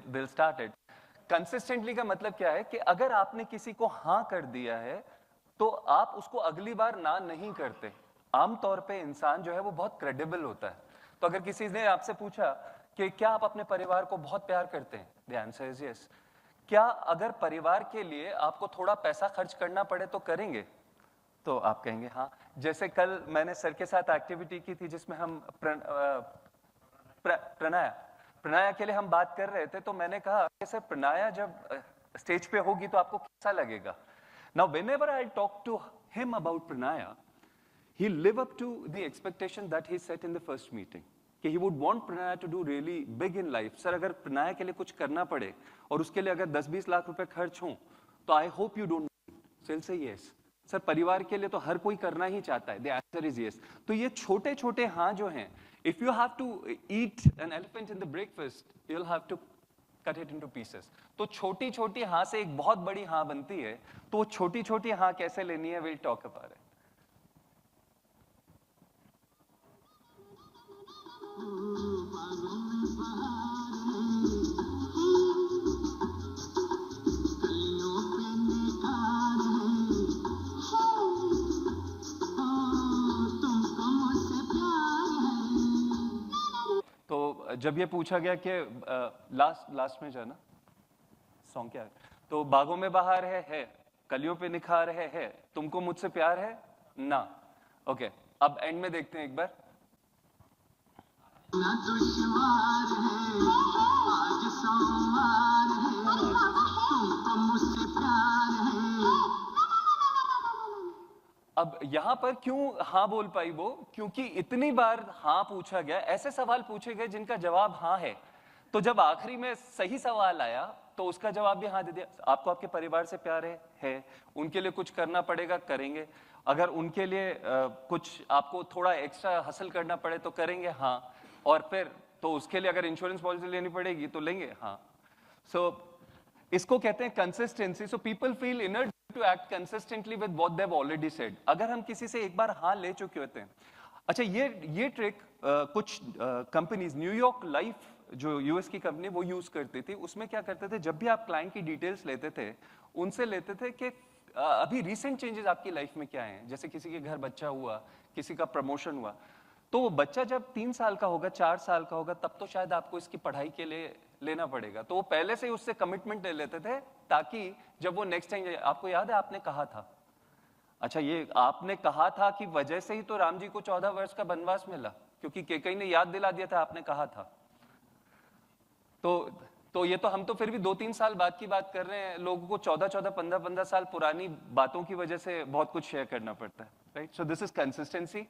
they'll start it. Consistently का मतलब क्या है कि अगर आपने किसी को हाँ कर दिया है तो आप उसको अगली बार ना नहीं करते। आमतौर पे इंसान जो है वो बहुत क्रेडिबल होता है। तो अगर किसी ने आपसे पूछा कि क्या आप अपने परिवार को बहुत प्यार करते हैं, द आंसर इज यस। क्या अगर परिवार के लिए आपको थोड़ा पैसा खर्च करना पड़े तो करेंगे? तो आप कहेंगे हाँ। जैसे कल मैंने सर के साथ एक्टिविटी की थी जिसमें हम प्रणया के लिए हम बात कर रहे थे, तो मैंने कहा कि सर प्रणया जब स्टेज पे होगी तो आपको कैसा लगेगा? Now whenever I talk to him about Pranaya, he live up to the expectation that he set in the first meeting कि he would want Pranaya to do really big in life. Sir अगर प्रणया के लिए कुछ करना पड़े और उसके लिए अगर 10-20 लाख रुपए खर्च हों तो I hope you don't. So he'll say yes. Sir परिवार के लिए तो हर कोई करना ही चाहता है. The answer is yes. तो ये छोटे छोटे हाँ जो हैं, if you have to eat an elephant in the breakfast, you'll have to cut it into pieces. तो छोटी छोटी हाँ से एक बहुत बड़ी हाँ बनती है. तो वो छोटी छोटी हाँ कैसे लेनी है, we'll talk about it. तो जब ये पूछा गया कि लास्ट में जाना सॉन्ग क्या है, तो बागों में बहार है, कलियों पे निखार है, तुमको मुझसे प्यार है ना। ओके, अब एंड में देखते हैं एक बार। ना दुश्वार है, आज सोमवार है, तुमको मुझसे प्यार है। अब यहां पर क्यों हाँ बोल पाई वो? क्योंकि इतनी बार हाँ पूछा गया, ऐसे सवाल पूछे गए जिनका जवाब हाँ है। तो जब आखिरी में सही सवाल आया तो उसका जवाब भी हाँ दे दिया। आपको आपके परिवार से प्यार है, उनके लिए कुछ करना पड़ेगा, करेंगे। अगर उनके लिए कुछ आपको थोड़ा एक्स्ट्रा हासिल करना पड़े तो करेंगे, हाँ। और फिर तो उसके लिए अगर इंश्योरेंस पॉलिसी लेनी पड़ेगी तो लेंगे, हाँ। सो इसको कहते हैं consistency. So people feel inner to act consistently with what they have already said. अगर हम किसी से एक बार हाँ ले चुके होते हैं। अच्छा, ये ट्रिक कुछ कंपनीज, न्यूयॉर्क लाइफ जो यूएस की कंपनी वो यूज करती थी। उसमें क्या करते थे, जब भी आप क्लाइंट की डिटेल्स लेते थे उनसे लेते थे कि अभी रिसेंट चेंजेस आपकी लाइफ में क्या हैं। जैसे किसी के घर बच्चा हुआ, किसी का प्रमोशन हुआ, तो वो बच्चा जब 3 साल का होगा, 4 साल का होगा, तब तो शायद आपको इसकी पढ़ाई के लिए लेना पड़ेगा। तो वो पहले से ही उससे कमिटमेंट ले लेते थे ताकि जब वो नेक्स्ट टाइम, आपको याद है आपने कहा था, अच्छा ये आपने कहा था कि वजह से ही तो राम जी को 14 वर्ष का वनवास मिला, क्योंकि केकई ने याद दिला दिया था आपने कहा था। तो ये तो हम तो फिर भी 2-3 साल बाद की बात कर रहे हैं। लोगों को 14-14, 15-15 साल पुरानी बातों की वजह से बहुत कुछ शेयर करना पड़ता है, right? So this is consistency.